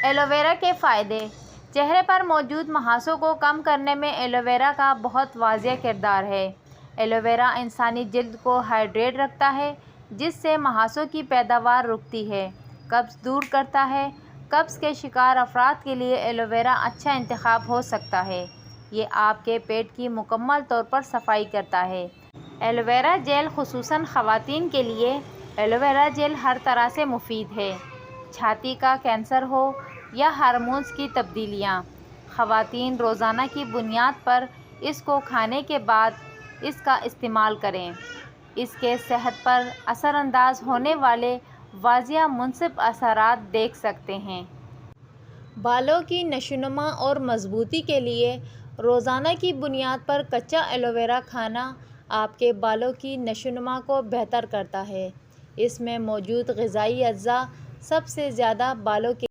Aloe vera کے فائدے۔ چہرے پر موجود مہاسوں کو کم کرنے میں ایلوویرا کا بہت واضح کردار ہے۔ ایلوویرا انسانی جلد کو ہائیڈریٹ رکھتا ہے، جس سے مہاسوں کی پیداوار رکتی ہے۔ قبض دور کرتا ہے۔ قبض کے شکار افراد کے لیے ایلوویرا اچھا انتخاب ہو سکتا ہے۔ یہ آپ کے پیٹ کی مکمل طور پر صفائی کرتا ہے۔ ایلوویرا جیل خصوصاً خواتین کے لیے ایلوویرا جیل ہر طرح سے مفید ہے۔ چھاتی کا کینسر ہو یا ہارمونز کی تبدیلیاں، خواتین روزانہ کی بنیاد پر اس کو کھانے کے بعد اس کا استعمال کریں۔ اس کے صحت پر اثر انداز ہونے والے واضح مثبت اثرات دیکھ سکتے ہیں۔ بالوں کی نشوونما اور مضبوطی کے لیے روزانہ کی بنیاد پر کچا ایلوویرا کھانا آپ کے بالوں کی نشوونما کو بہتر کرتا ہے۔ اس میں موجود غذائی اجزاء سب سے زیادہ بالوں کے